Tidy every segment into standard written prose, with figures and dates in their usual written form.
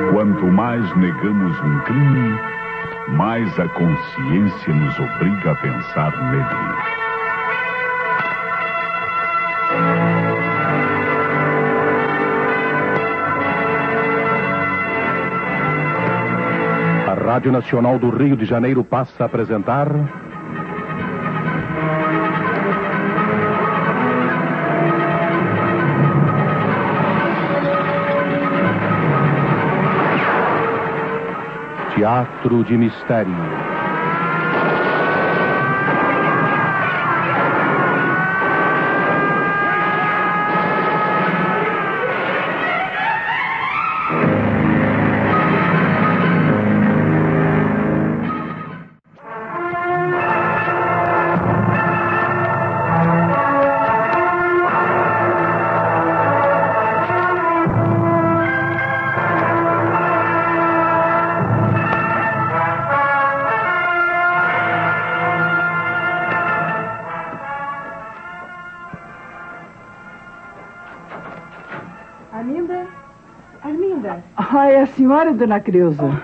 Quanto mais negamos um crime, mais a consciência nos obriga a pensar nele. A Rádio Nacional do Rio de Janeiro passa a apresentar... Teatro de Mistério. Arminda? Ah, é a senhora, dona Creuza?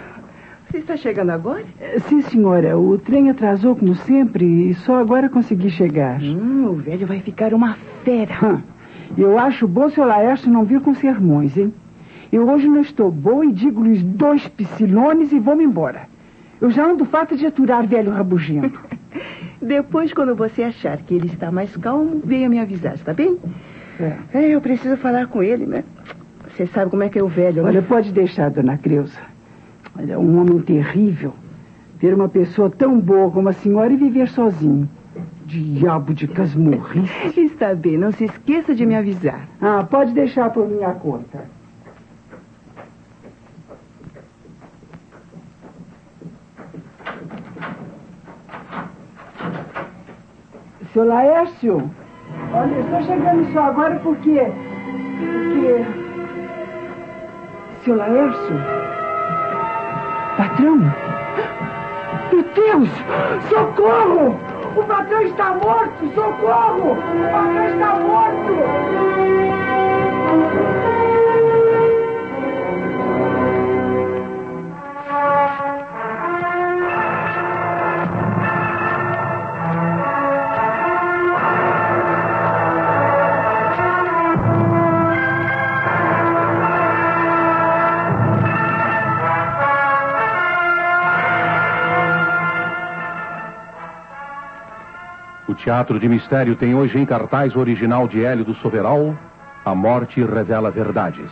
Você está chegando agora? Sim, senhora. O trem atrasou como sempre e só agora consegui chegar. O velho vai ficar uma fera. Eu acho bom o seu Laércio não vir com sermões, hein? Eu hoje não estou boa e digo-lhes 2 piscilones e vou-me embora. Eu já ando farta de aturar velho rabugento. Depois, quando você achar que ele está mais calmo, venha me avisar, está bem? Eu preciso falar com ele, né? Você sabe como é que é o velho, né? Olha, pode deixar, dona Creuza. Olha, um homem terrível. Ter uma pessoa tão boa como a senhora e viver sozinho. Diabo de casmurrice. Está bem, não se esqueça de me avisar. Ah, pode deixar por minha conta. Seu Laércio, olha, eu estou chegando só agora porque... Seu Laércio? Patrão? Meu Deus! Socorro! O patrão está morto! Socorro! O patrão está morto! O Teatro de Mistério tem hoje em cartaz o original de Hélio do Soberal, A Morte Revela Verdades.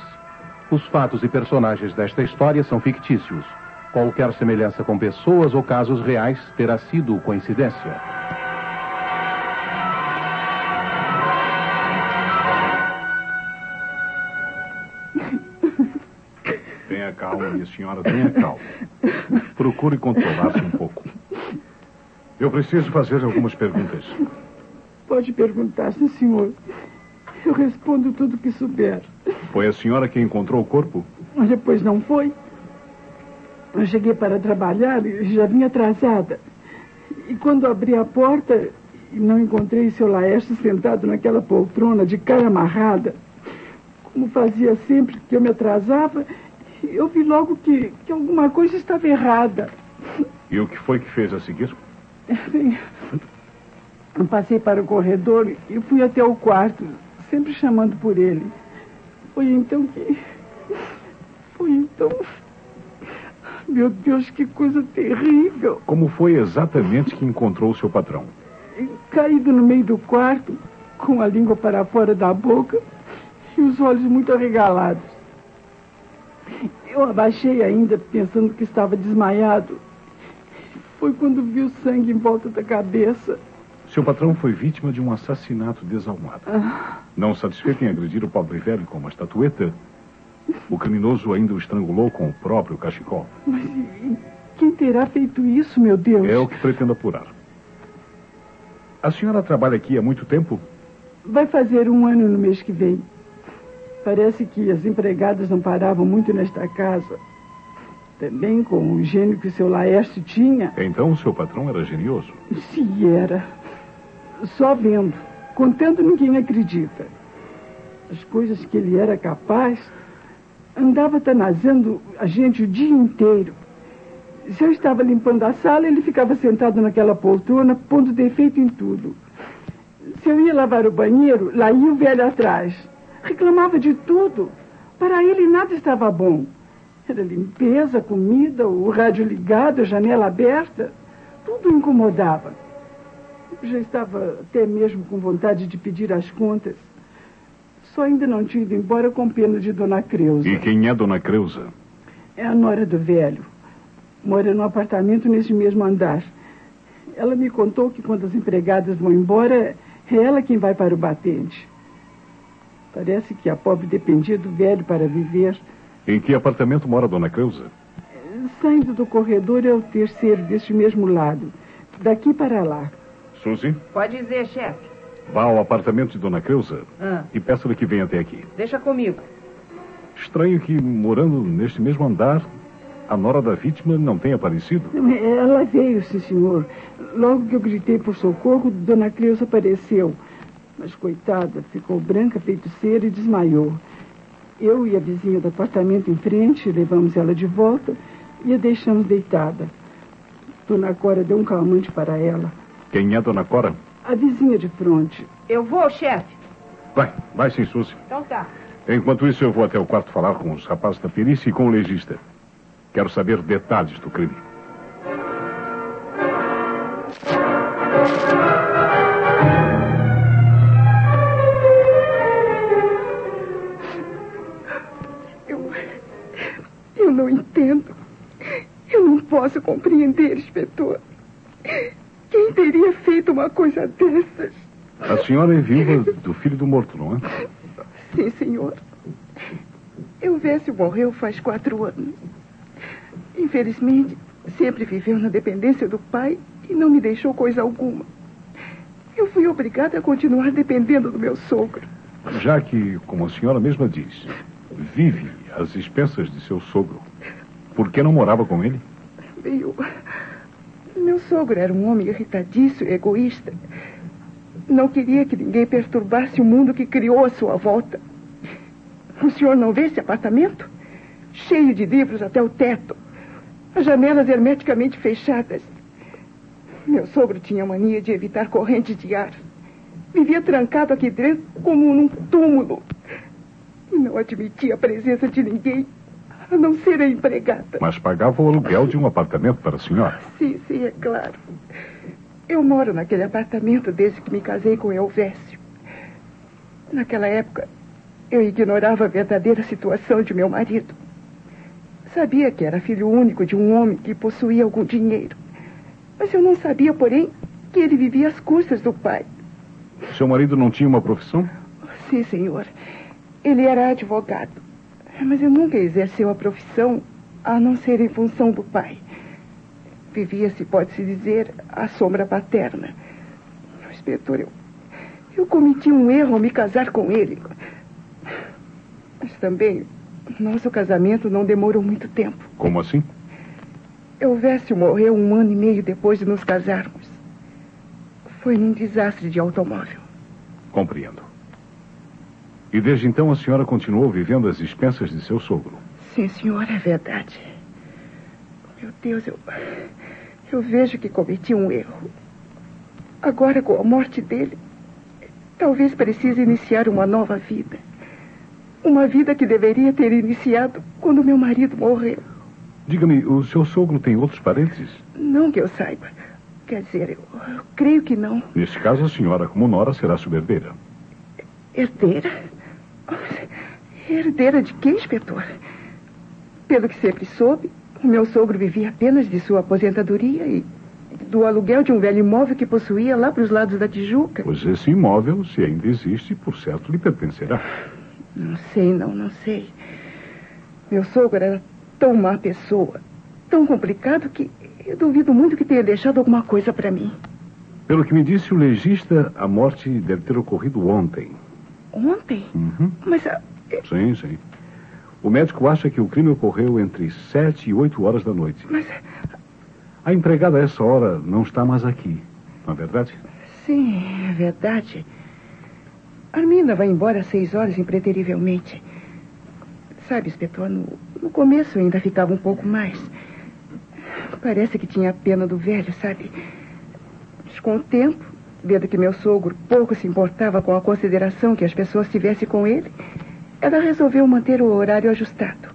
Os fatos e personagens desta história são fictícios. Qualquer semelhança com pessoas ou casos reais terá sido coincidência. Tenha calma, minha senhora, tenha calma. Procure controlar-se um pouco. Eu preciso fazer algumas perguntas. Pode perguntar, sim, senhor. Eu respondo tudo que souber. Foi a senhora que encontrou o corpo? Depois não foi. Eu cheguei para trabalhar e já vinha atrasada. E quando abri a porta e não encontrei seu Laércio sentado naquela poltrona de cara amarrada, como fazia sempre que eu me atrasava, eu vi logo que alguma coisa estava errada. E o que foi que fez a seguir? Eu passei para o corredor e fui até o quarto, sempre chamando por ele. Foi então... Meu Deus, que coisa terrível. Como foi exatamente que encontrou o seu patrão? Caído no meio do quarto, com a língua para fora da boca e os olhos muito arregalados. Eu abaixei ainda, pensando que estava desmaiado. Foi quando vi o sangue em volta da cabeça. Seu patrão foi vítima de um assassinato desalmado. Não satisfeito em agredir o pobre velho com uma estatueta, o criminoso ainda o estrangulou com o próprio cachecol. Mas quem terá feito isso, meu Deus? É o que pretendo apurar. A senhora trabalha aqui há muito tempo? Vai fazer 1 ano no mês que vem. Parece que as empregadas não paravam muito nesta casa. Também com o gênio que o seu Laércio tinha. Então o seu patrão era genioso? Se era. Só vendo. Contando, ninguém acredita. as coisas que ele era capaz, andava tanazando a gente o dia inteiro. Se eu estava limpando a sala, ele ficava sentado naquela poltrona, pondo defeito em tudo. Se eu ia lavar o banheiro, lá ia o velho atrás. Reclamava de tudo. Para ele nada estava bom. Era limpeza, comida, o rádio ligado, a janela aberta. Tudo o incomodava. Eu já estava até mesmo com vontade de pedir as contas. Só ainda não tinha ido embora com pena de Dona Creuza. E quem é Dona Creuza? É a nora do velho. Mora num apartamento nesse mesmo andar. Ela me contou que quando as empregadas vão embora, é ela quem vai para o batente. Parece que a pobre dependia do velho para viver. Em que apartamento mora Dona Creuza? Saindo do corredor é o terceiro deste mesmo lado. Daqui para lá. Suzy? Pode dizer, chefe. Vá ao apartamento de Dona Creuza e peça-lhe que venha até aqui. Deixa comigo. Estranho que, morando neste mesmo andar, a nora da vítima não tenha aparecido. Ela veio, sim, senhor. Logo que eu gritei por socorro, Dona Creuza apareceu. Mas, coitada, ficou branca, feito cera e desmaiou. Eu e a vizinha do apartamento em frente levamos ela de volta e a deixamos deitada. Dona Cora deu um calmante para ela. Quem é Dona Cora? A vizinha de fronte. Eu vou, chefe. Vai sim, Suzy. Então tá. Enquanto isso, eu vou até o quarto falar com os rapazes da perícia e com o legista. Quero saber detalhes do crime. Eu não entendo. Eu não posso compreender, inspetor. Quem teria feito uma coisa dessas? A senhora é viúva do filho do morto, não é? Sim, senhor. Elvésio morreu faz 4 anos. Infelizmente, sempre viveu na dependência do pai e não me deixou coisa alguma. Eu fui obrigada a continuar dependendo do meu sogro. Já que, como a senhora mesma diz, vive às expensas de seu sogro, por que não morava com ele? Meu sogro era um homem irritadiço e egoísta. Não queria que ninguém perturbasse o mundo que criou à sua volta. O senhor não vê esse apartamento? Cheio de livros até o teto. As janelas hermeticamente fechadas. Meu sogro tinha mania de evitar correntes de ar. Vivia trancado aqui dentro como num túmulo. E não admitia a presença de ninguém, a não ser a empregada. Mas pagava o aluguel de um apartamento para a senhora? Sim, é claro. Eu moro naquele apartamento desde que me casei com Elvésio. Naquela época, eu ignorava a verdadeira situação de meu marido. Sabia que era filho único de um homem que possuía algum dinheiro. Mas eu não sabia, porém, que ele vivia às custas do pai. Seu marido não tinha uma profissão? Sim, senhor. Ele era advogado. Mas eu nunca exerceu a profissão, a não ser em função do pai. Vivia-se, pode-se dizer, à sombra paterna. Inspetor, eu cometi um erro ao me casar com ele. Mas também, nosso casamento não demorou muito tempo. Como assim? Elvésio morreu 1 ano e meio depois de nos casarmos. Foi num desastre de automóvel. Compreendo. E desde então a senhora continuou vivendo às expensas de seu sogro? Sim, senhor, é verdade. Meu Deus, eu vejo que cometi um erro. Agora, com a morte dele, talvez precise iniciar uma nova vida. Uma vida que deveria ter iniciado quando meu marido morreu. Diga-me, o seu sogro tem outros parentes? Não que eu saiba. Quer dizer, eu creio que não. Neste caso, a senhora, como nora, será sua herdeira. Herdeira? Herdeira de quem, inspetor? Pelo que sempre soube, o meu sogro vivia apenas de sua aposentadoria e do aluguel de um velho imóvel que possuía lá para os lados da Tijuca. Pois esse imóvel, se ainda existe, por certo, lhe pertencerá. Não sei. Meu sogro era tão má pessoa, tão complicado que eu duvido muito que tenha deixado alguma coisa para mim. Pelo que me disse o legista, a morte deve ter ocorrido ontem. Ontem? Uhum. Mas... Sim. O médico acha que o crime ocorreu entre 7 e 8 horas da noite. Mas... A empregada a essa hora não está mais aqui, não é verdade? Sim, é verdade. Arminda vai embora às 6 horas impreterivelmente. Sabe, inspetor, no começo eu ainda ficava um pouco mais. Parece que tinha pena do velho, sabe? Mas com o tempo, vendo que meu sogro pouco se importava com a consideração que as pessoas tivessem com ele, ela resolveu manter o horário ajustado.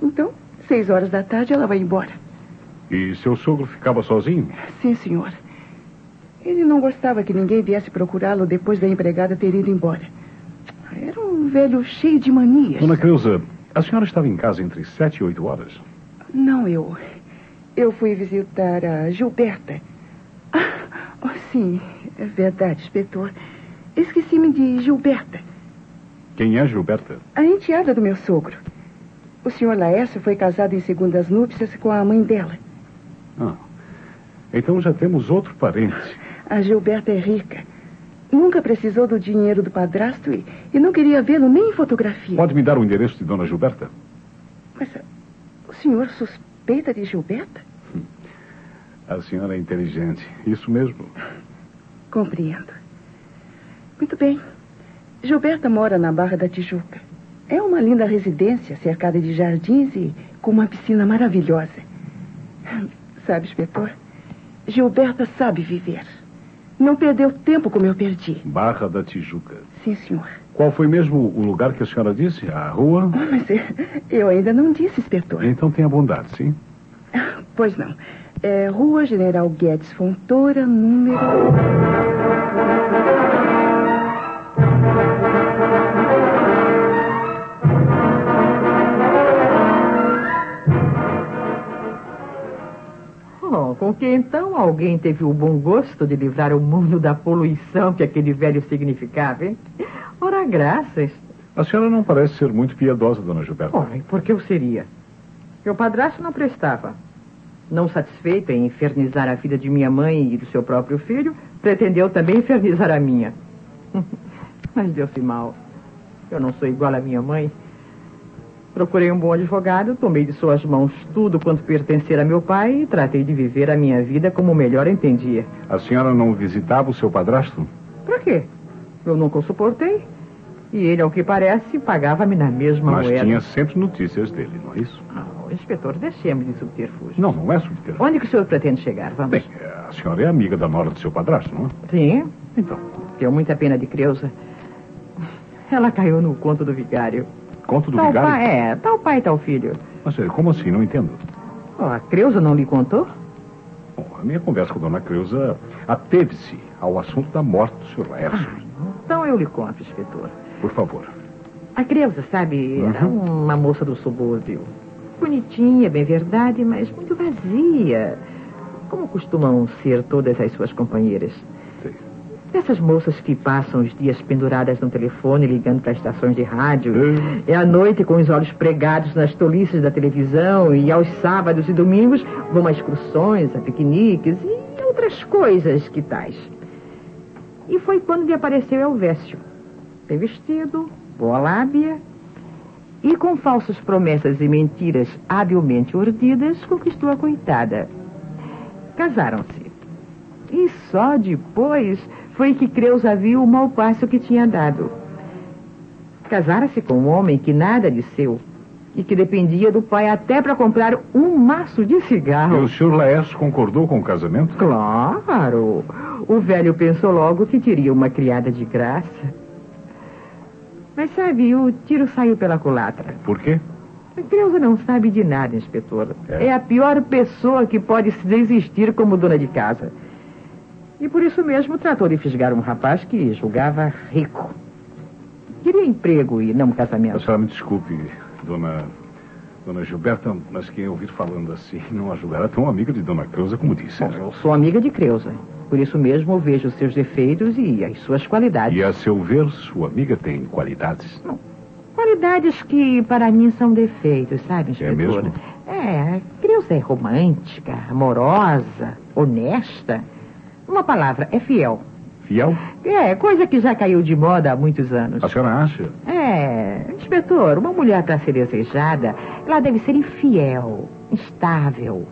Então, 6 horas da tarde, ela vai embora. E seu sogro ficava sozinho? Sim, senhor. Ele não gostava que ninguém viesse procurá-lo depois da empregada ter ido embora. Era um velho cheio de manias. Dona Creuza, a senhora estava em casa entre 7 e 8 horas? Não, eu fui visitar a Gilberta. Oh, sim, é verdade, inspetor. Esqueci-me de Gilberta. Quem é Gilberta? A enteada do meu sogro. O senhor Laércio foi casado em segundas núpcias com a mãe dela. Ah, então já temos outro parente. A Gilberta é rica. Nunca precisou do dinheiro do padrasto e não queria vê-lo nem em fotografia. Pode me dar o endereço de Dona Gilberta? Mas o senhor suspeita de Gilberta? A senhora é inteligente. Isso mesmo. Compreendo. Muito bem. Gilberta mora na Barra da Tijuca. É uma linda residência, cercada de jardins e com uma piscina maravilhosa. Sabe, inspetor, Gilberta sabe viver. Não perdeu tempo como eu perdi. Barra da Tijuca. Sim, senhor. Qual foi mesmo o lugar que a senhora disse? A rua? Mas eu ainda não disse, inspetor. Então tenha bondade, sim? Pois não. É Rua General Guedes Fontoura, número... Com que então alguém teve o bom gosto de livrar o mundo da poluição que aquele velho significava, hein? Ora, graças. A senhora não parece ser muito piedosa, Dona Gilberta. Ora, e por que eu seria? Meu padrasto não prestava. Não satisfeito em infernizar a vida de minha mãe e do seu próprio filho, pretendeu também infernizar a minha. Mas deu-se mal. Eu não sou igual à minha mãe. Procurei um bom advogado, tomei de suas mãos tudo quanto pertencer a meu pai e tratei de viver a minha vida como melhor entendia. A senhora não visitava o seu padrasto? Pra quê? Eu nunca o suportei. E ele, ao que parece, pagava-me na mesma moeda. Mas tinha sempre notícias dele, não é isso? Inspetor, deixemos de subterfúgio. Não é subterfúgio. Onde que o senhor pretende chegar? Vamos. Bem, a senhora é amiga da nora do seu padrasto, não é? Sim. Então. Tenho muita pena de Creuza. Ela caiu no conto do vigário. Conto do tal vigário? Pai, tal pai, tal filho. Mas como assim? Não entendo. A Creuza não lhe contou? Bom, a minha conversa com a Dona Creuza ateve-se ao assunto da morte do Sr. Laércio. Então eu lhe conto, inspetor. Por favor. A Creuza, sabe, era uma moça do subúrbio. Bonitinha, bem verdade, mas muito vazia. Como costumam ser todas as suas companheiras. Sim. Essas moças que passam os dias penduradas no telefone, ligando para estações de rádio. É à noite com os olhos pregados nas tolices da televisão. E aos sábados e domingos vão a excursões, a piqueniques e outras coisas que tais. E foi quando lhe apareceu Elvésio. Bem vestido, boa lábia. E com falsas promessas e mentiras habilmente urdidas, conquistou a coitada. Casaram-se. E só depois foi que Creuza viu o mau passo que tinha dado. Casara-se com um homem que nada lhe seu e que dependia do pai até para comprar um maço de cigarro. E o Sr. Laércio concordou com o casamento? Claro. O velho pensou logo que teria uma criada de graça. Mas sabe, o tiro saiu pela culatra. Por quê? A Creuza não sabe de nada, inspetor. É a pior pessoa que pode se existir como dona de casa. E por isso mesmo tratou de fisgar um rapaz que julgava rico. Queria emprego e não casamento. A senhora me desculpe, dona Gilberta, mas quem ouvir falando assim não a julgará tão amiga de Dona Creuza como disse. Bom, eu sou amiga de Creuza. Por isso mesmo eu vejo os seus defeitos e as suas qualidades. E a seu ver, sua amiga tem qualidades? Não. Qualidades que para mim são defeitos, sabe, inspetor? É mesmo? A Creuza é romântica, amorosa, honesta. Uma palavra, é fiel. Fiel? Coisa que já caiu de moda há muitos anos. A senhora acha? Inspetor, uma mulher para ser desejada, ela deve ser infiel, instável.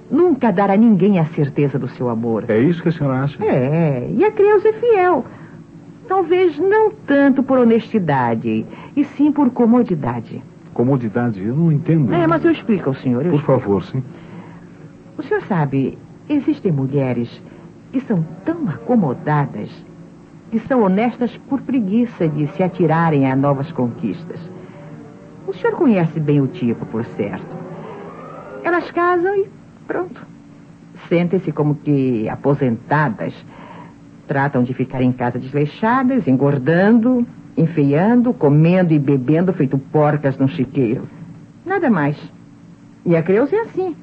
Nunca dar a ninguém a certeza do seu amor. É isso que a senhora acha? E a Creuza é fiel. Talvez não tanto por honestidade, e sim por comodidade. Comodidade? Eu não entendo. Mas eu explico ao senhor. Por favor, sim. O senhor sabe, existem mulheres que são tão acomodadas, que são honestas por preguiça de se atirarem a novas conquistas. O senhor conhece bem o tipo, por certo. Elas casam e pronto. Sentem-se como que aposentadas. Tratam de ficar em casa desleixadas, engordando, enfeiando, comendo e bebendo feito porcas num chiqueiro. Nada mais. E a Creuza é assim.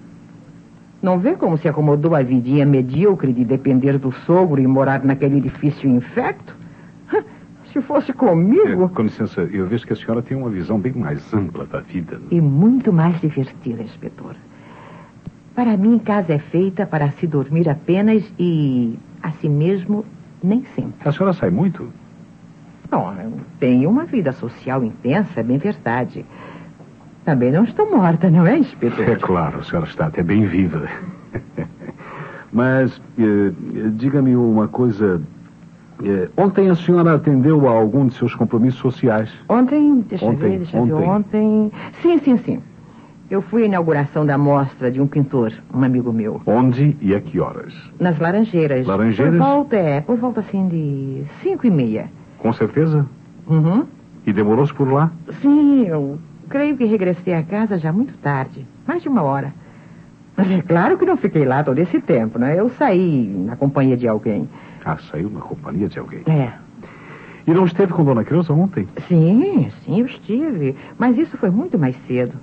Não vê como se acomodou a vidinha medíocre de depender do sogro e morar naquele edifício infecto? Se fosse comigo... Com licença, eu vejo que a senhora tem uma visão bem mais ampla da vida. E muito mais divertida, inspetor. Para mim, casa é feita para se dormir apenas e, assim mesmo, nem sempre. A senhora sai muito? Bom, eu tenho uma vida social intensa, é bem verdade. Também não estou morta, não é, inspetor? É claro, a senhora está até bem viva. Mas, diga-me uma coisa... ontem a senhora atendeu a algum de seus compromissos sociais? Ontem, deixa eu ver, ontem... Sim. Eu fui à inauguração da mostra de um pintor, um amigo meu. Onde e a que horas? Nas Laranjeiras. Laranjeiras? Por volta assim de 5:30. Com certeza? Uhum. E demorou-se por lá? Sim, eu creio que regressei a casa já muito tarde. Mais de 1 hora. Mas é claro que não fiquei lá todo esse tempo, né? Eu saí na companhia de alguém. Ah, saiu na companhia de alguém? É. E não esteve com Dona Creuza ontem? Sim, eu estive. Mas isso foi muito mais cedo.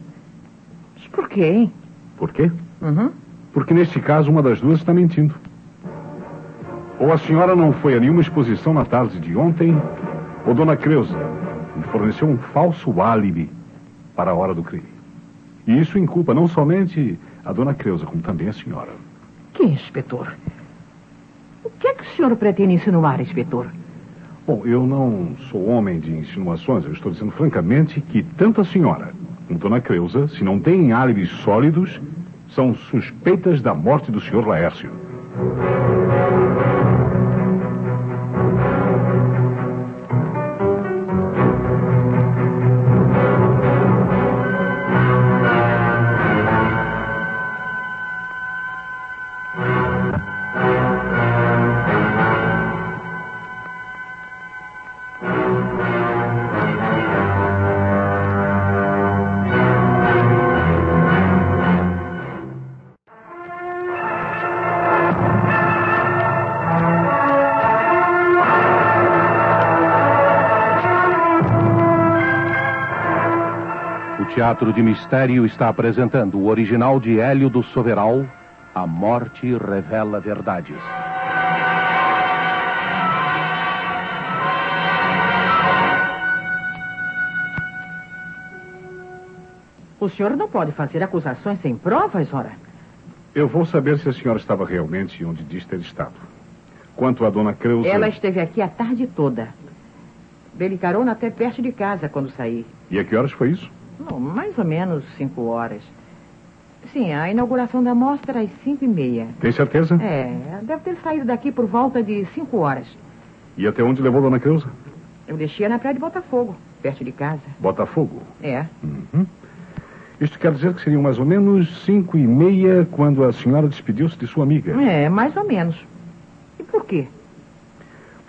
Mas por quê, hein? Por quê? Uhum. Porque neste caso uma das duas está mentindo. Ou a senhora não foi a nenhuma exposição na tarde de ontem, ou Dona Creuza lhe forneceu um falso álibi para a hora do crime. E isso inculpa não somente a Dona Creuza, como também a senhora. Que, inspetor? O que é que o senhor pretende insinuar, inspetor? Bom, eu não sou homem de insinuações. Eu estou dizendo francamente que tanto a senhora como Dona Creuza, se não têm álibis sólidos, são suspeitas da morte do Sr. Laércio. O Teatro de Mistério está apresentando o original de Hélio do Soveral, A Morte Revela Verdades. O senhor não pode fazer acusações sem provas, ora? Eu vou saber se a senhora estava realmente onde diz ter estado. Quanto à Dona Creuza... Ela esteve aqui a tarde toda. Dei-lhe carona até perto de casa quando saí. E a que horas foi isso? Não, mais ou menos 5 horas. Sim, a inauguração da mostra às 5:30. Tem certeza? É, deve ter saído daqui por volta de 5 horas. E até onde levou Dona Creuza? Eu deixei na praia de Botafogo, perto de casa. Botafogo? É. Uhum. Isto quer dizer que seriam mais ou menos 5:30 quando a senhora despediu-se de sua amiga? É, mais ou menos. E por quê?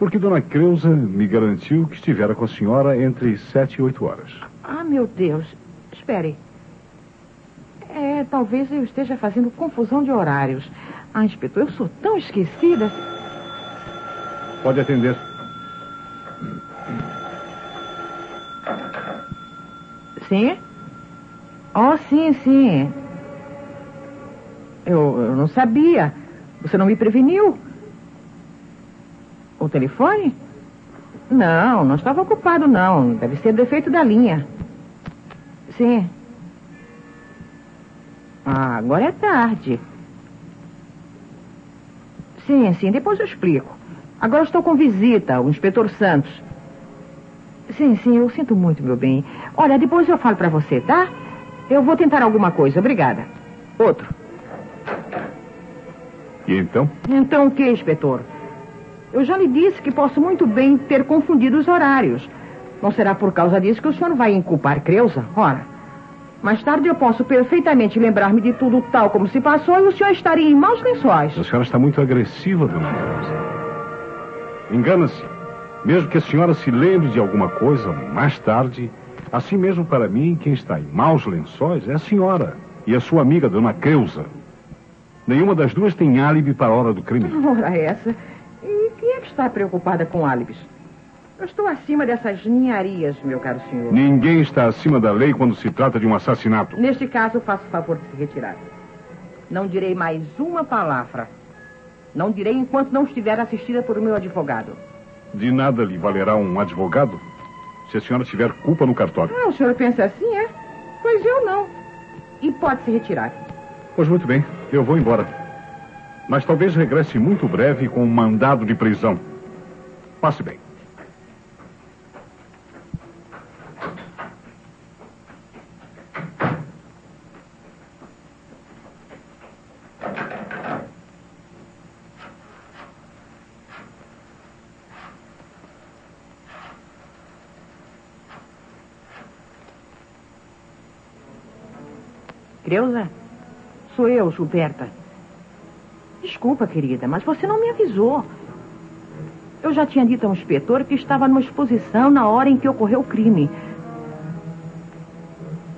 Porque Dona Creuza me garantiu que estivera com a senhora entre 7 e 8 horas. Ah, meu Deus. Espere. Talvez eu esteja fazendo confusão de horários. Ah, inspetor, eu sou tão esquecida. Pode atender. Sim? Oh, sim. Eu não sabia. Você não me preveniu? O telefone? Não estava ocupado, não. Deve ser defeito da linha. Sim. Ah, agora é tarde. Sim, depois eu explico. Agora estou com visita, o inspetor Santos. Sim, eu sinto muito, meu bem. Olha, depois eu falo pra você, tá? Eu vou tentar alguma coisa, obrigada. Outro. E então? Então o que, inspetor? Eu já lhe disse que posso muito bem ter confundido os horários. Não será por causa disso que o senhor vai inculpar Creusa? Ora, mais tarde eu posso perfeitamente lembrar-me de tudo tal como se passou e o senhor estaria em maus lençóis. A senhora está muito agressiva, dona Creusa. Engana-se. Mesmo que a senhora se lembre de alguma coisa mais tarde, assim mesmo para mim, quem está em maus lençóis é a senhora e a sua amiga, dona Creusa. Nenhuma das duas tem álibi para a hora do crime. Ora, essa. E quem é que está preocupada com álibis? Eu estou acima dessas ninharias, meu caro senhor. Ninguém está acima da lei quando se trata de um assassinato. Neste caso, faço o favor de se retirar. Não direi mais uma palavra. Não direi enquanto não estiver assistida por meu advogado. De nada lhe valerá um advogado se a senhora tiver culpa no cartório. Ah, o senhor pensa assim, é? Pois eu não. E pode se retirar. Pois muito bem, eu vou embora. Mas talvez regresse muito breve com um mandado de prisão. Passe bem. Creusa? Sou eu, Gilberta. Desculpa, querida, mas você não me avisou. Eu já tinha dito ao inspetor que estava numa exposição na hora em que ocorreu o crime.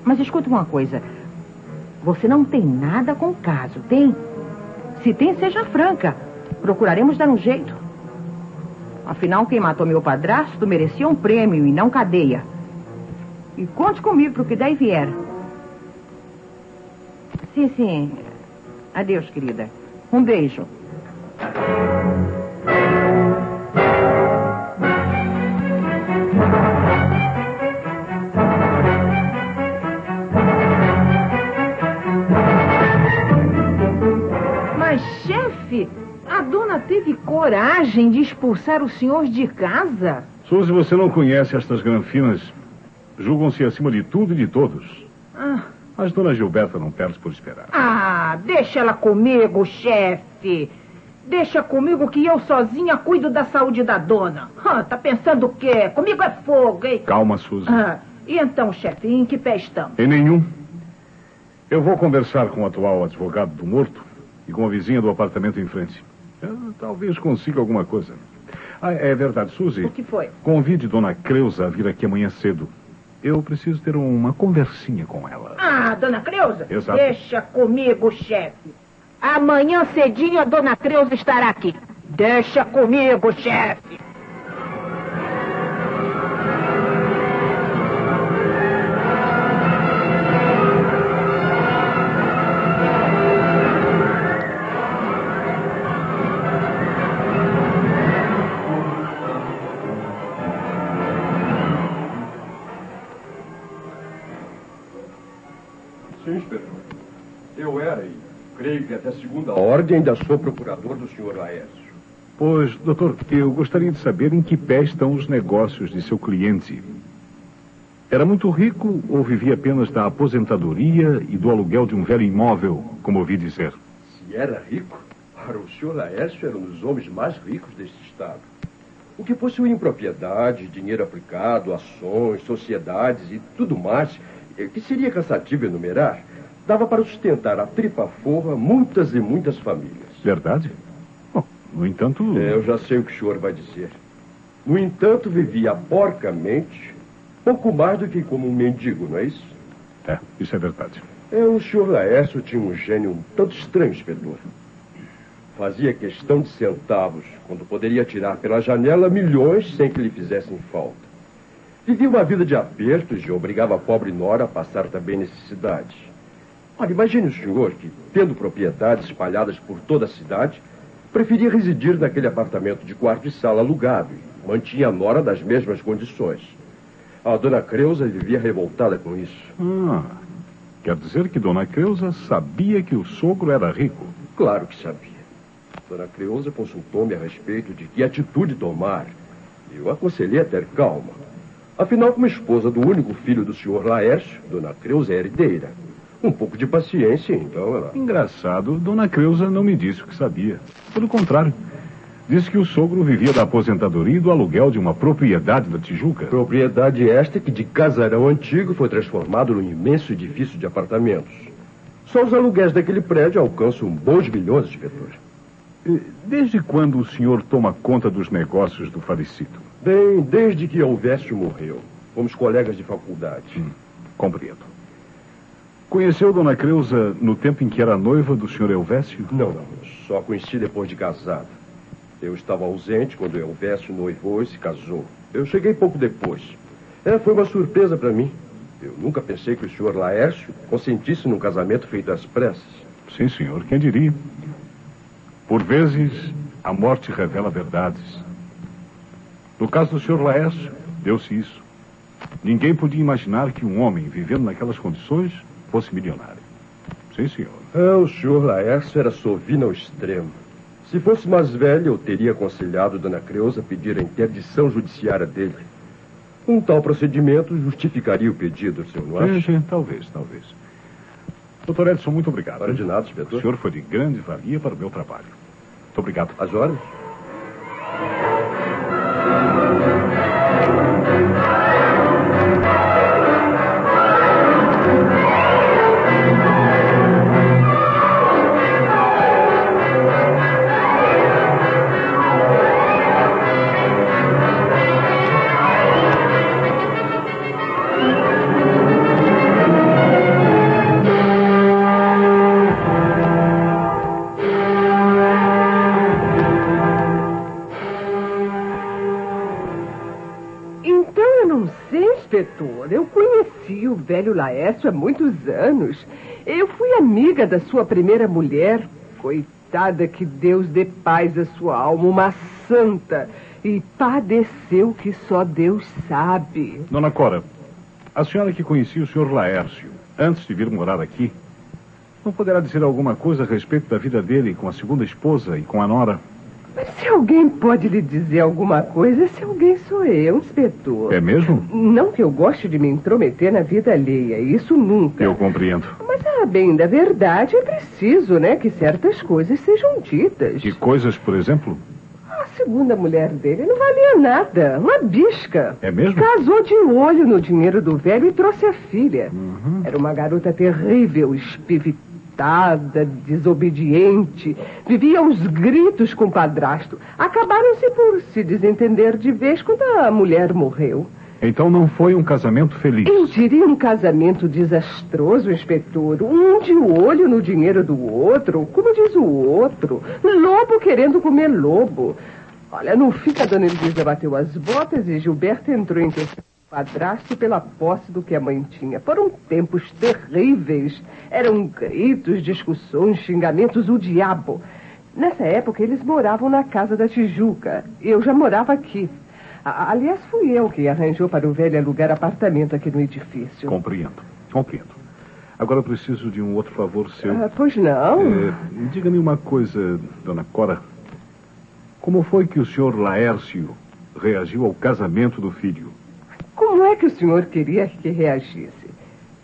Mas escuta uma coisa. Você não tem nada com o caso, tem? Se tem, seja franca. Procuraremos dar um jeito. Afinal, quem matou meu padrasto merecia um prêmio e não cadeia. E conte comigo pro que der e vier. Sim, sim. Adeus, querida. Um beijo. Mas, chefe, a dona teve coragem de expulsar o senhor de casa? Suzy, você não conhece estas granfinas. Julgam-se acima de tudo e de todos. Mas dona Gilberta não perde por esperar. Ah, deixa ela comigo, chefe. Deixa comigo que eu sozinha cuido da saúde da dona. Tá pensando o quê? Comigo é fogo, hein? Calma, Suzy. E então, chefe, em que pé estamos? Em nenhum. Eu vou conversar com o atual advogado do morto e com a vizinha do apartamento em frente. Talvez consiga alguma coisa. É verdade, Suzy. O que foi? Convide dona Creusa a vir aqui amanhã cedo. Eu preciso ter uma conversinha com ela. Dona Creusa? Exato. Deixa comigo, chefe. Amanhã cedinho a dona Creusa estará aqui. Deixa comigo, chefe. Sim, inspetor. Eu era e creio que até segunda ordem ainda sou procurador do senhor Laércio. Pois, doutor, eu gostaria de saber em que pé estão os negócios de seu cliente. Era muito rico ou vivia apenas da aposentadoria e do aluguel de um velho imóvel, como ouvi dizer? Se era rico, o senhor Laércio era um dos homens mais ricos deste estado. O que possuía em propriedade, dinheiro aplicado, ações, sociedades e tudo mais, que seria cansativo enumerar, dava para sustentar a tripa-forra muitas e muitas famílias. Verdade? Bom, no entanto... Eu já sei o que o senhor vai dizer. No entanto, vivia porcamente, pouco mais do que como um mendigo, não é isso? Isso é verdade. O senhor Laércio tinha um gênio um tanto estranho, inspetor. Fazia questão de centavos, quando poderia tirar pela janela milhões sem que lhe fizessem falta. Vivia uma vida de apertos e obrigava a pobre nora a passar também necessidade. Olha, imagine o senhor que, tendo propriedades espalhadas por toda a cidade, preferia residir naquele apartamento de quarto e sala alugado e mantinha a nora nas mesmas condições. A dona Creusa vivia revoltada com isso. Quer dizer que dona Creusa sabia que o sogro era rico? Claro que sabia. Dona Creusa consultou-me a respeito de que atitude tomar. Eu aconselhei a ter calma. Afinal, como esposa do único filho do senhor Laércio, dona Creusa é herdeira. Um pouco de paciência, então ela... Engraçado, dona Creusa não me disse o que sabia. Pelo contrário, Disse que o sogro vivia da aposentadoria e do aluguel de uma propriedade da Tijuca. Propriedade esta que de casarão antigo foi transformado num imenso edifício de apartamentos. Só os aluguéis daquele prédio alcançam bons milhões, inspetor. Desde quando o senhor toma conta dos negócios do falecido? Bem, desde que Elvésio morreu. Fomos colegas de faculdade. Compreendo. Conheceu Dona Creuza no tempo em que era noiva do senhor Elvésio? Não. Só conheci depois de casado. Eu estava ausente quando Elvésio noivou e se casou. Eu cheguei pouco depois. Foi uma surpresa para mim. Eu nunca pensei que o senhor Laércio consentisse num casamento feito às pressas. Sim, senhor. Quem diria? Por vezes, a morte revela verdades. No caso do senhor Laércio, deu-se isso. Ninguém podia imaginar que um homem, vivendo naquelas condições, fosse milionário. Sim, senhor. O senhor Laércio era sovino ao extremo. Se fosse mais velho, eu teria aconselhado Dona Creuza a pedir a interdição judiciária dele. Um tal procedimento justificaria o pedido, senhor, não acha? Sim, talvez. Doutor Edson, muito obrigado. Para de nada, inspetor. O senhor foi de grande valia para o meu trabalho. Muito obrigado. Às horas? Eu conheci o velho Laércio há muitos anos. Eu fui amiga da sua primeira mulher. Coitada, que Deus dê paz à sua alma, uma santa. E padeceu que só Deus sabe. Dona Cora, a senhora que conhecia o senhor Laércio antes de vir morar aqui, não poderá dizer alguma coisa a respeito da vida dele com a segunda esposa e com a nora? Mas se alguém pode lhe dizer alguma coisa, esse alguém sou eu, inspetor. É mesmo? Não que eu goste de me intrometer na vida alheia, isso nunca. Eu compreendo. Mas, bem, da verdade é preciso, né, que certas coisas sejam ditas. Que coisas, por exemplo? A segunda mulher dele não valia nada, uma bisca. É mesmo? Casou de olho no dinheiro do velho e trouxe a filha. Era uma garota terrível, espivitada, desobediente, vivia aos gritos com o padrasto. Acabaram-se por se desentender de vez quando a mulher morreu. Então não foi um casamento feliz? Eu diria um casamento desastroso, inspetor. Um de olho no dinheiro do outro, como diz o outro. Lobo querendo comer lobo. Olha, no fim a dona Elisa bateu as botas e Gilberto entrou em questão padrasto pela posse do que a mãe tinha. Foram tempos terríveis. Eram gritos, discussões, xingamentos, o diabo. Nessa época, eles moravam na casa da Tijuca. Eu já morava aqui. Aliás, fui eu que arranjou para o velho alugar apartamento aqui no edifício. Compreendo. Agora eu preciso de um outro favor seu. Pois não? Diga-me uma coisa, dona Cora. Como foi que o senhor Laércio reagiu ao casamento do filho? Como é que o senhor queria que reagisse?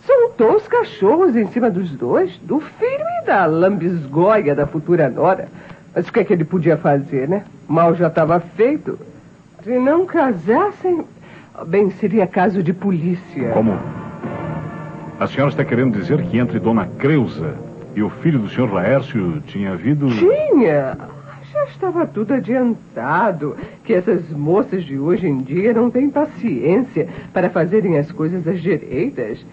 Soltou os cachorros em cima dos dois, do filho e da lambisgoia da futura nora. Mas o que é que ele podia fazer, né? Mal já estava feito. Se não casassem, bem, seria caso de polícia. Como? A senhora está querendo dizer que entre Dona Creuza e o filho do senhor Laércio tinha havido... Tinha! Já estava tudo adiantado, que essas moças de hoje em dia não têm paciência para fazerem as coisas às direitas.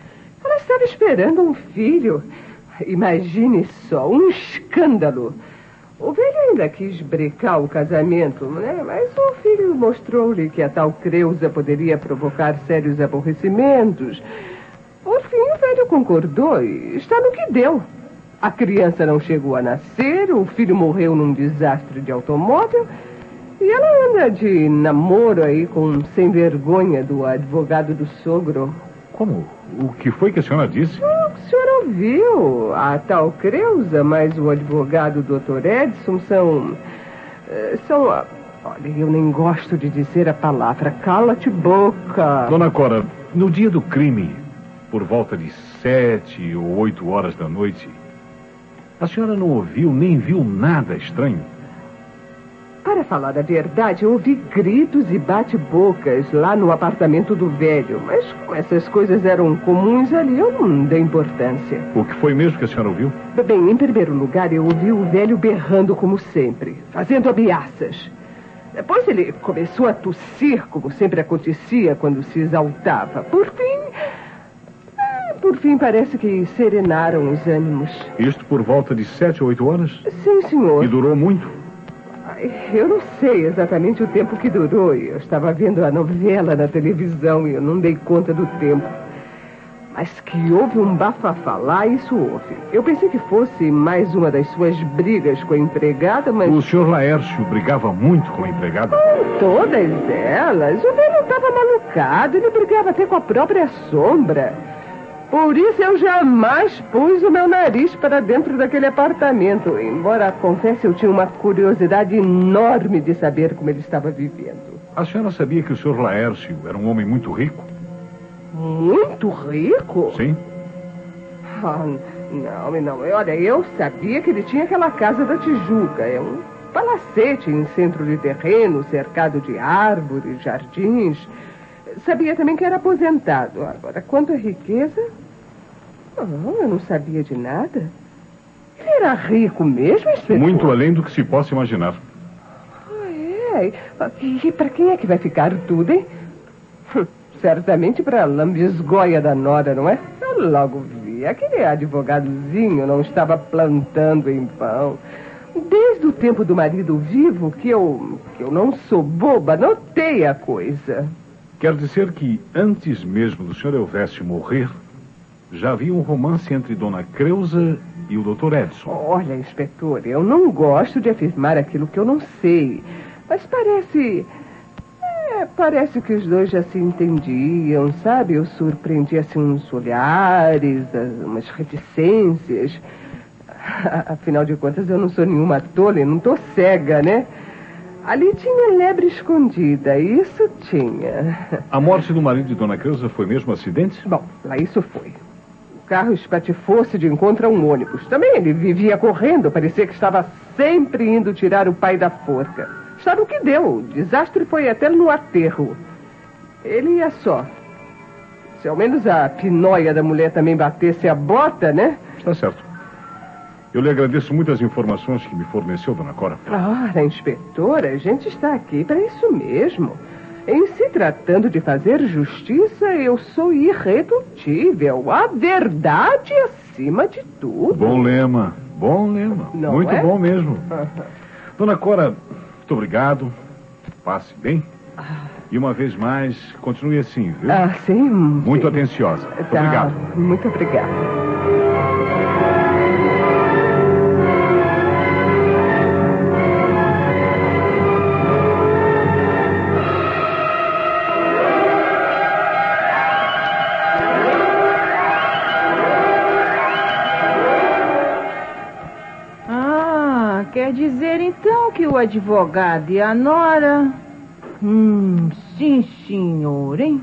Ela estava esperando um filho. Imagine só, um escândalo. O velho ainda quis brecar o casamento, né? Mas o filho mostrou-lhe que a tal Creuza poderia provocar sérios aborrecimentos. Por fim, o velho concordou e está no que deu. A criança não chegou a nascer, o filho morreu num desastre de automóvel e ela anda de namoro aí com um sem vergonha do advogado do sogro. Como? O que foi que a senhora disse? O senhor ouviu. A tal Creuza, mas o advogado Dr. Edson são... Olha, eu nem gosto de dizer a palavra. Cala-te boca. Dona Cora, no dia do crime, por volta de 7 ou 8 horas da noite, a senhora não ouviu nem viu nada estranho? Para falar a verdade, eu ouvi gritos e bate-bocas lá no apartamento do velho. Mas como essas coisas eram comuns ali, eu não dei importância. O que foi mesmo que a senhora ouviu? Bem, em primeiro lugar, eu ouvi o velho berrando como sempre, fazendo ameaças. Depois ele começou a tossir, como sempre acontecia quando se exaltava. Por fim, parece que serenaram os ânimos. Isto por volta de 7 ou 8 horas? Sim, senhor. E durou muito? Eu não sei exatamente o tempo que durou. Eu estava vendo a novela na televisão e eu não dei conta do tempo. Mas que houve um bafafá lá, isso houve. Eu pensei que fosse mais uma das suas brigas com a empregada, mas... O senhor Laércio brigava muito com a empregada? Com todas elas. O velho estava malucado. Ele brigava até com a própria sombra. Por isso eu jamais pus o meu nariz para dentro daquele apartamento. Embora, confesso, eu tinha uma curiosidade enorme de saber como ele estava vivendo. A senhora sabia que o senhor Laércio era um homem muito rico? Muito rico? Sim. Não. Olha, eu sabia que ele tinha aquela casa da Tijuca. É um palacete em centro de terreno, cercado de árvores, jardins. Sabia também que era aposentado. Agora, quanto à riqueza... eu não sabia de nada. Ele era rico mesmo, inspetor? Muito além do que se possa imaginar. E para quem é que vai ficar tudo, hein? Certamente para a lambisgoia da nora, não é? Eu logo vi. Aquele advogadozinho não estava plantando em pão. Desde o tempo do marido vivo que eu não sou boba, notei a coisa. Quer dizer que antes mesmo do senhor Elvésio morrer, já havia um romance entre Dona Creusa e o Dr. Edson. Olha, inspetor, eu não gosto de afirmar aquilo que eu não sei. Mas parece que os dois já se entendiam, sabe? Eu surpreendi assim uns olhares, umas reticências. Afinal de contas, eu não sou nenhuma tola e não tô cega, né? Ali tinha lebre escondida, isso tinha. A morte do marido de Dona Creusa foi mesmo um acidente? Bom, lá isso foi. O carro espatifou-se de encontro a um ônibus. Também ele vivia correndo, parecia que estava sempre indo tirar o pai da forca. Sabe o que deu? O desastre foi até no aterro. Ele ia só. Se ao menos a pinóia da mulher também batesse a bota, né? Está certo. Eu lhe agradeço muito as informações que me forneceu, Dona Cora. Ora, inspetora, a gente está aqui para isso mesmo. Em se tratando de fazer justiça, eu sou irredutível. A verdade acima de tudo. Bom lema. Não muito é? bom mesmo. Dona Cora, muito obrigado. Passe bem. E uma vez mais, continue assim, viu? Sim. Muito atenciosa. Muito obrigado. Muito obrigada. Quer dizer, então, que o advogado e a nora... sim, senhor, hein?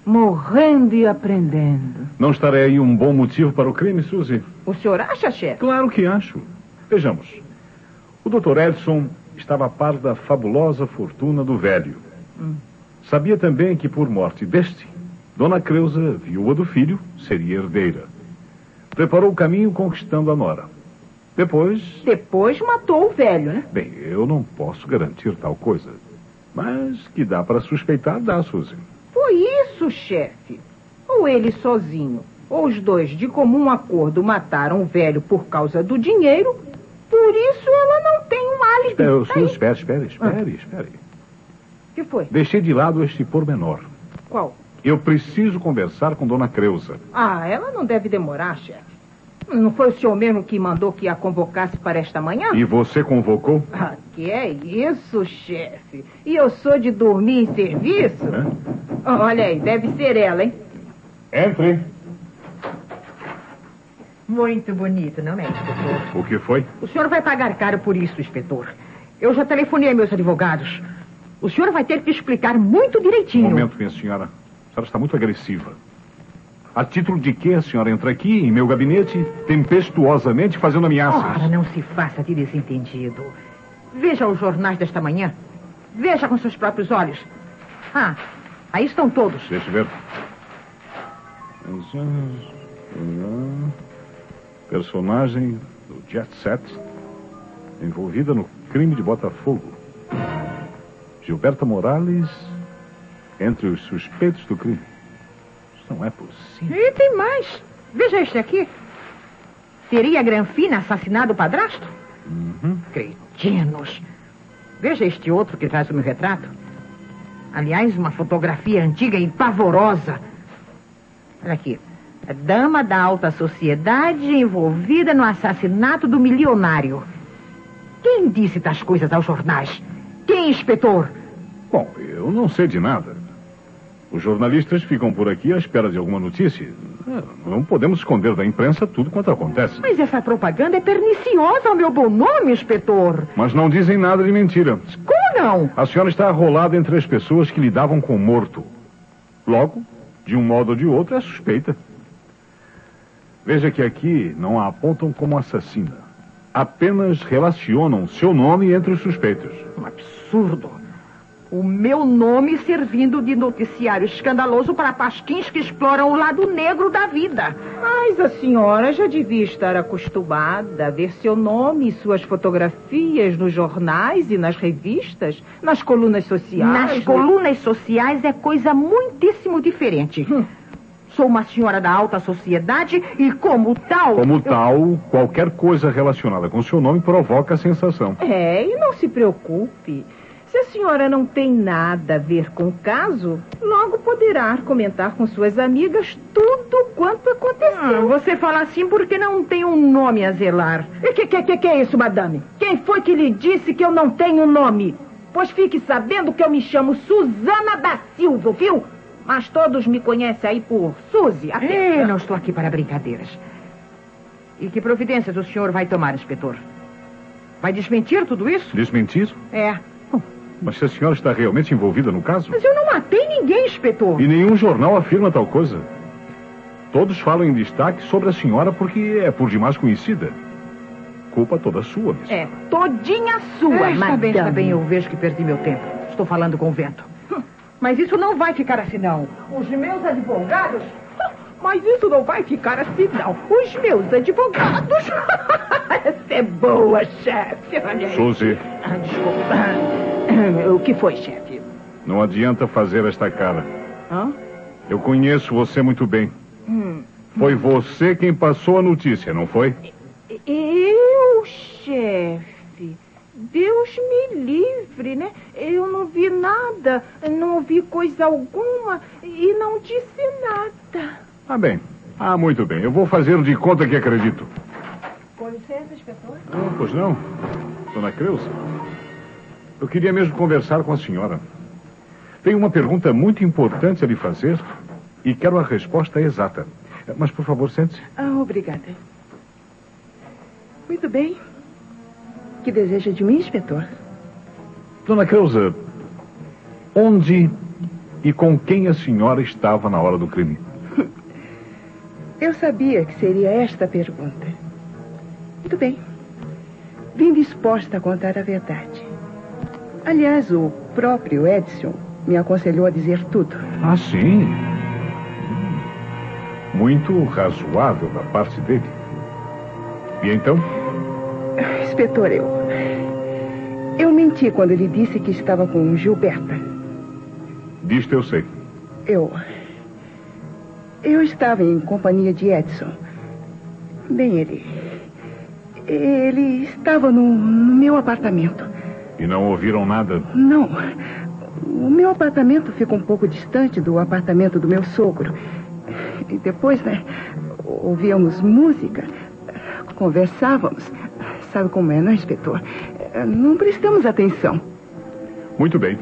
Morrendo e aprendendo. Não estarei aí um bom motivo para o crime, Suzy? O senhor acha, chefe? Claro que acho. Vejamos. O Dr. Edson estava a par da fabulosa fortuna do velho. Sabia também que, por morte deste, Dona Creusa, viúva do filho, seria herdeira. Preparou o caminho conquistando a nora. Depois matou o velho, né? Bem, eu não posso garantir tal coisa. Mas que dá para suspeitar, dá, Suzy. Foi isso, chefe. Ou ele sozinho, ou os dois de comum acordo mataram o velho por causa do dinheiro. Por isso ela não tem um álibi. Espere. O que foi? Deixei de lado este pormenor. Qual? Eu preciso conversar com Dona Creusa. Ela não deve demorar, chefe. Não foi o senhor mesmo que mandou que a convocasse para esta manhã? E você convocou? Que é isso, chefe? E eu sou de dormir em serviço? Olha aí, deve ser ela, hein? Entre. Muito bonito, não é, inspetor? O que foi? O senhor vai pagar caro por isso, inspetor. Eu já telefonei a meus advogados. O senhor vai ter que explicar muito direitinho. Um momento, minha senhora. A senhora está muito agressiva. A título de que a senhora entra aqui, em meu gabinete, tempestuosamente fazendo ameaças? Ora, não se faça de desentendido. Veja os jornais desta manhã. Veja com seus próprios olhos. Ah, aí estão todos. Deixa eu ver. Personagem do Jet Set envolvida no crime de Botafogo. Gilberta Morales entre os suspeitos do crime. Isso não é possível. E tem mais. Veja este aqui. Teria Granfina assassinado o padrasto? Cretinos. Veja este outro que traz o meu retrato. Aliás, uma fotografia antiga e pavorosa. Olha aqui. A dama da alta sociedade envolvida no assassinato do milionário. Quem disse tais coisas aos jornais? Quem, inspetor? Bom, eu não sei de nada. Os jornalistas ficam por aqui à espera de alguma notícia. Não podemos esconder da imprensa tudo quanto acontece. Mas essa propaganda é perniciosa ao meu bom nome, inspetor. Mas não dizem nada de mentira. Como não? A senhora está arrolada entre as pessoas que lidavam com o morto. Logo, de um modo ou de outro, é suspeita. Veja que aqui não a apontam como assassina. Apenas relacionam seu nome entre os suspeitos. Um absurdo. O meu nome servindo de noticiário escandaloso para pasquins que exploram o lado negro da vida. Mas a senhora já devia estar acostumada a ver seu nome e suas fotografias nos jornais e nas revistas, nas colunas sociais. Nas colunas sociais é coisa muitíssimo diferente. Sou uma senhora da alta sociedade e, como tal... Como tal, qualquer coisa relacionada com seu nome provoca a sensação. E não se preocupe. Se a senhora não tem nada a ver com o caso, logo poderá comentar com suas amigas tudo quanto aconteceu. Você fala assim porque não tem um nome a zelar. E que é isso, madame? Quem foi que lhe disse que eu não tenho nome? Pois fique sabendo que eu me chamo Susana da Silva, viu? Mas todos me conhecem aí por Suzy. Não estou aqui para brincadeiras. E que providências o senhor vai tomar, inspetor? Vai desmentir tudo isso? Desmentir? É. Mas se a senhora está realmente envolvida no caso... Mas eu não matei ninguém, inspetor. E nenhum jornal afirma tal coisa. Todos falam em destaque sobre a senhora porque é por demais conhecida. Culpa toda sua, mesmo. É, todinha sua, madame. Está bem, eu vejo que perdi meu tempo. Estou falando com o vento. Mas isso não vai ficar assim, não. Os meus advogados... Mas isso não vai ficar assim, não. Os meus advogados... Essa é boa, chefe. Suzy. Desculpa. O que foi, chefe? Não adianta fazer esta cara. Hã? Eu conheço você muito bem. Foi você quem passou a notícia, não foi? Eu, chefe? Deus me livre, né? Eu não vi nada, não ouvi coisa alguma e não disse nada. Bem. Muito bem. Eu vou fazer de conta que acredito. Com licença, inspetor. Pois não. Dona Creuza, eu queria mesmo conversar com a senhora. Tenho uma pergunta muito importante a lhe fazer e quero a resposta exata. Mas, por favor, sente-se. Obrigada. Muito bem. O que deseja de mim, inspetor? Dona Creuza, onde e com quem a senhora estava na hora do crime? Eu sabia que seria esta a pergunta. Muito bem. Vim disposta a contar a verdade. Aliás, o próprio Edson me aconselhou a dizer tudo. Sim? Muito razoável da parte dele. E então? Inspetor, eu menti quando ele disse que estava com Gilberta. Disto eu sei. Eu estava em companhia de Edson. Bem, ele estava no meu apartamento. E não ouviram nada? Não. O meu apartamento fica um pouco distante do apartamento do meu sogro. E depois, ouvíamos música, conversávamos. Sabe como é, não é, inspetor? Não prestamos atenção. Muito bem.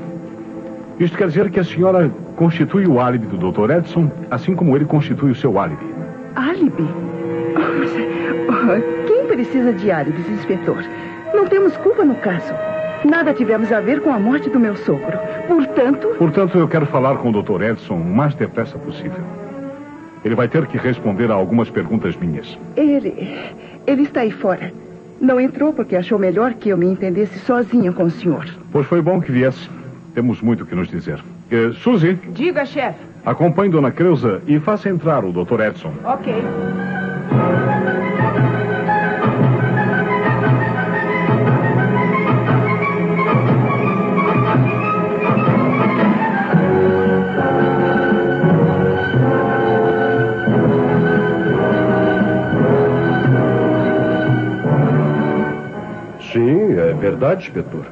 Isto quer dizer que a senhora constitui o álibi do Dr. Edson, assim como ele constitui o seu álibi. Álibi? Quem precisa de álibis, inspetor? Não temos culpa no caso. Nada tivemos a ver com a morte do meu sogro. Portanto, eu quero falar com o Dr. Edson o mais depressa possível. Ele vai ter que responder a algumas perguntas minhas. Ele está aí fora. Não entrou porque achou melhor que eu me entendesse sozinha com o senhor. Pois foi bom que viesse. Temos muito o que nos dizer. Suzy. Diga, chefe. Acompanhe Dona Creuza e faça entrar o Dr. Edson. Ok. Sim, é verdade, inspetor.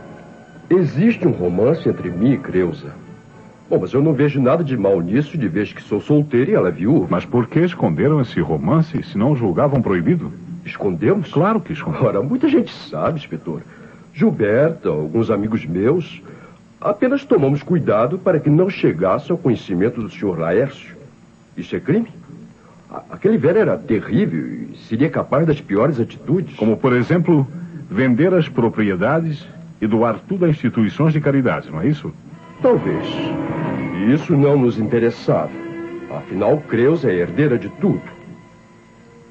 Existe um romance entre mim e Creuza. Bom, mas eu não vejo nada de mal nisso, de vez que sou solteiro e ela é viúva. Mas por que esconderam esse romance se não o julgavam proibido? Escondemos? Claro que escondemos. Ora, muita gente sabe, inspetor. Gilberta, alguns amigos meus, apenas tomamos cuidado para que não chegasse ao conhecimento do senhor Laércio. Isso é crime? Aquele velho era terrível e seria capaz das piores atitudes. Como, por exemplo, vender as propriedades e doar tudo a instituições de caridade, não é isso? Talvez. E isso não nos interessava. Afinal, Creuza é herdeira de tudo.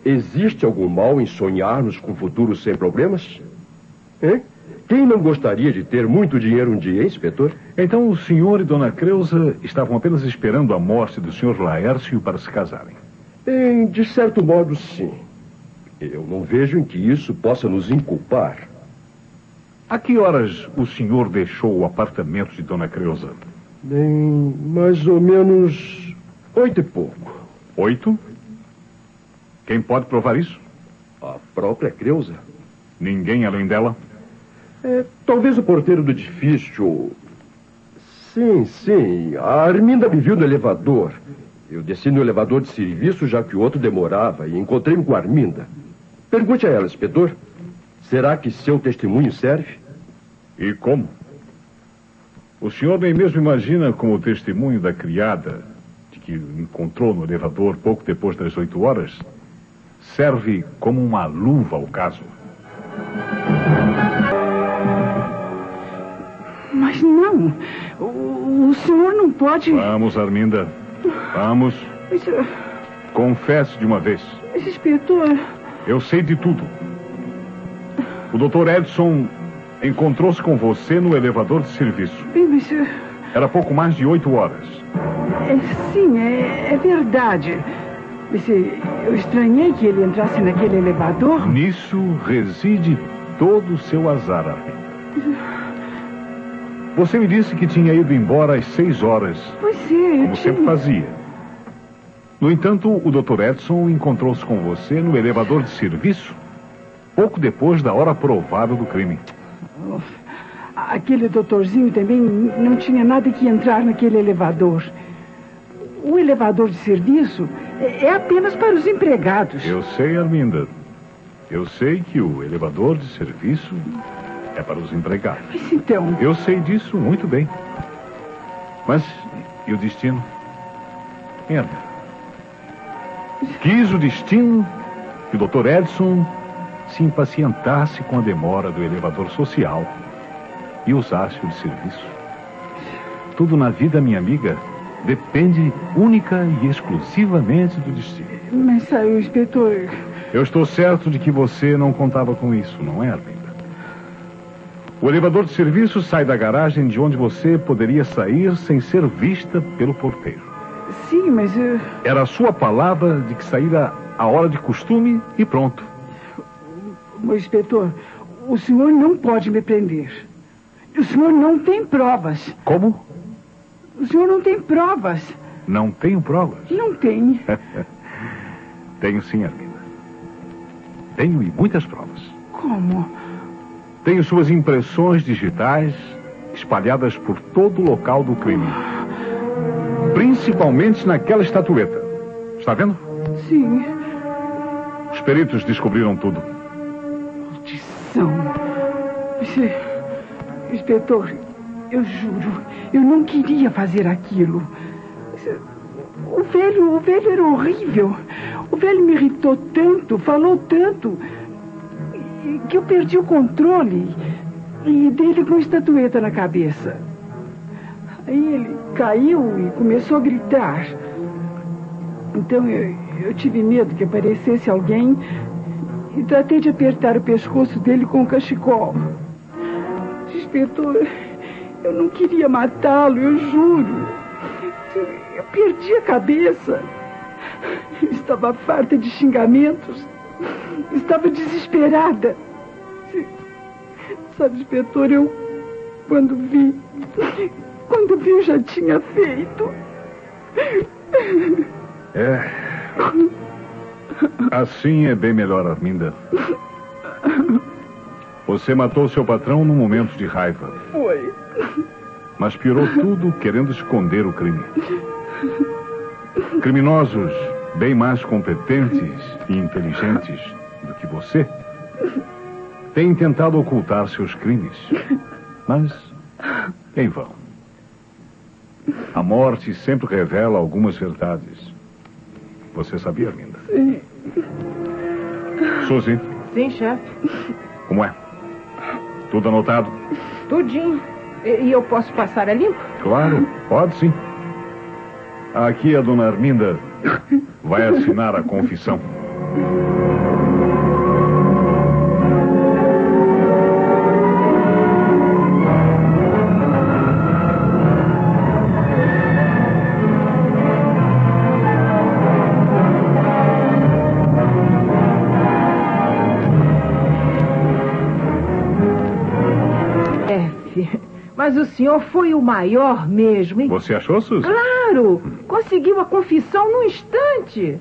Existe algum mal em sonharmos com um futuro sem problemas? Hein? Quem não gostaria de ter muito dinheiro um dia, hein, inspetor? Então o senhor e Dona Creuza estavam apenas esperando a morte do senhor Laércio para se casarem? Bem, de certo modo, sim. Eu não vejo em que isso possa nos inculpar. A que horas o senhor deixou o apartamento de Dona Creuza? Bem, mais ou menos 8 e pouco. 8? Quem pode provar isso? A própria Creuza. Ninguém além dela? Talvez o porteiro do edifício. Sim. A Arminda me viu no elevador. Eu desci no elevador de serviço, já que o outro demorava, e encontrei-me com a Arminda. Pergunte a ela, inspetor. Será que seu testemunho serve? E como? O senhor nem mesmo imagina como o testemunho da criada, de que encontrou no elevador pouco depois das 8 horas, serve como uma luva ao caso. Mas não. O senhor não pode... Vamos, Arminda. Vamos. Mas, confesse de uma vez. mas, inspetor... Eu sei de tudo. O Dr. Edson encontrou-se com você no elevador de serviço. Bem, mas... Era pouco mais de 8 horas. Sim, é verdade. Mas eu estranhei que ele entrasse naquele elevador. Nisso reside todo o seu azar, Arminda. Você me disse que tinha ido embora às 6 horas. Pois é, como sempre fazia. No entanto, o Dr. Edson encontrou-se com você no elevador de serviço pouco depois da hora provável do crime. Aquele doutorzinho também não tinha nada que entrar naquele elevador. O elevador de serviço é apenas para os empregados. Eu sei, Arminda. Eu sei que o elevador de serviço é para os empregados. Mas então... Eu sei disso muito bem. Mas, e o destino? Merda. Quis o destino que o Dr. Edson se impacientasse com a demora do elevador social e usasse-o de serviço. Tudo na vida, minha amiga, depende única e exclusivamente do destino. Mas, inspetor... Eu estou certo de que você não contava com isso, não é, Arminda? O elevador de serviço sai da garagem de onde você poderia sair sem ser vista pelo porteiro. Sim, mas... Era a sua palavra de que saíra a hora de costume e pronto. Mas, inspetor, o senhor não pode me prender. O senhor não tem provas. Como? O senhor não tem provas. Não tenho provas? Não tem. Tenho sim, Arminda. Tenho e muitas provas. Como? Tenho suas impressões digitais espalhadas por todo o local do crime. Principalmente naquela estatueta. Está vendo? Sim. Os peritos descobriram tudo. Maldição. Inspetor, eu juro, eu não queria fazer aquilo. O velho era horrível. O velho me irritou tanto, falou tanto, que eu perdi o controle e dele com a estatueta na cabeça. Aí ele caiu e começou a gritar. Então eu tive medo que aparecesse alguém e tratei de apertar o pescoço dele com o cachecol. Inspetor, eu não queria matá-lo, eu juro. Eu perdi a cabeça. Eu estava farta de xingamentos. Estava desesperada. Sabe, inspetor, quando vi, eu já tinha feito. É. Assim é bem melhor, Arminda. Você matou seu patrão num momento de raiva. Foi. Mas piorou tudo querendo esconder o crime. Criminosos bem mais competentes e inteligentes do que você têm tentado ocultar seus crimes. Mas em vão. A morte sempre revela algumas verdades. Você sabia, Arminda? Sim. Suzy. Sim, chefe. Como é? Tudo anotado? Tudinho. E eu posso passar a limpo? Claro, pode sim. Aqui a dona Arminda vai assinar a confissão. Mas o senhor foi o maior mesmo, hein? Você achou, Suzy? Claro! Conseguiu a confissão num instante.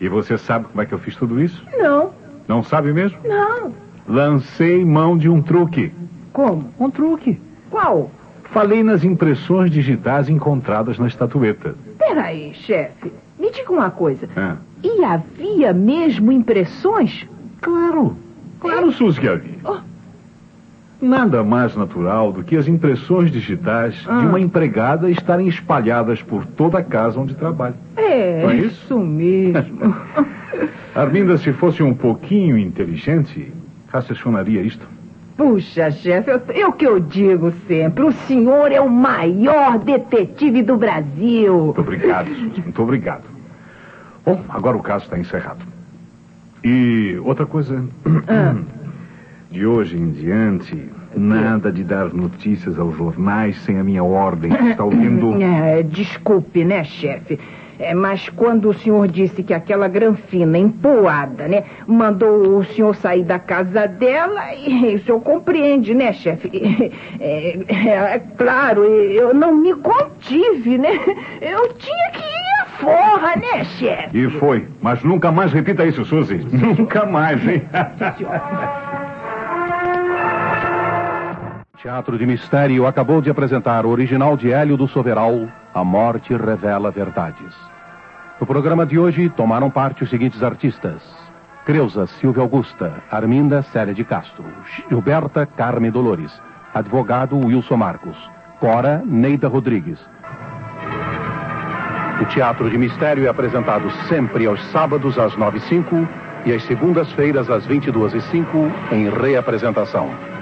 E você sabe como é que eu fiz tudo isso? Não. Não sabe mesmo? Não. Lancei mão de um truque. Como? Um truque. Qual? Falei nas impressões digitais encontradas na estatueta. Peraí, chefe. Me diga uma coisa. Ah. E havia mesmo impressões? Claro. Claro, Suzy, que havia. Oh. Nada mais natural do que as impressões digitais de uma empregada estarem espalhadas por toda a casa onde trabalha. É, não é isso mesmo. Arminda, se fosse um pouquinho inteligente, raciocinaria isto. Puxa, chefe, eu que eu digo sempre, o senhor é o maior detetive do Brasil. Muito obrigado, Suzy, muito obrigado. Bom, agora o caso está encerrado. E outra coisa... De hoje em diante, nada de dar notícias aos jornais sem a minha ordem. Está ouvindo? Desculpe, né, chefe? Mas quando o senhor disse que aquela granfina empoada, né, mandou o senhor sair da casa dela, o senhor compreende, né, chefe? Claro, eu não me contive, né? Eu tinha que ir à forra, né, chefe? E foi. Mas nunca mais repita isso, Suzy. Nunca mais, hein? Teatro de Mistério acabou de apresentar o original de Hélio do Soveral, A Morte Revela Verdades. No programa de hoje tomaram parte os seguintes artistas: Creuza Silvia Augusta, Arminda Célia de Castro, Gilberta Carmen Dolores, advogado Wilson Marcos, Cora Neida Rodrigues. O Teatro de Mistério é apresentado sempre aos sábados às 9h05 e às segundas-feiras às 22h05 em reapresentação.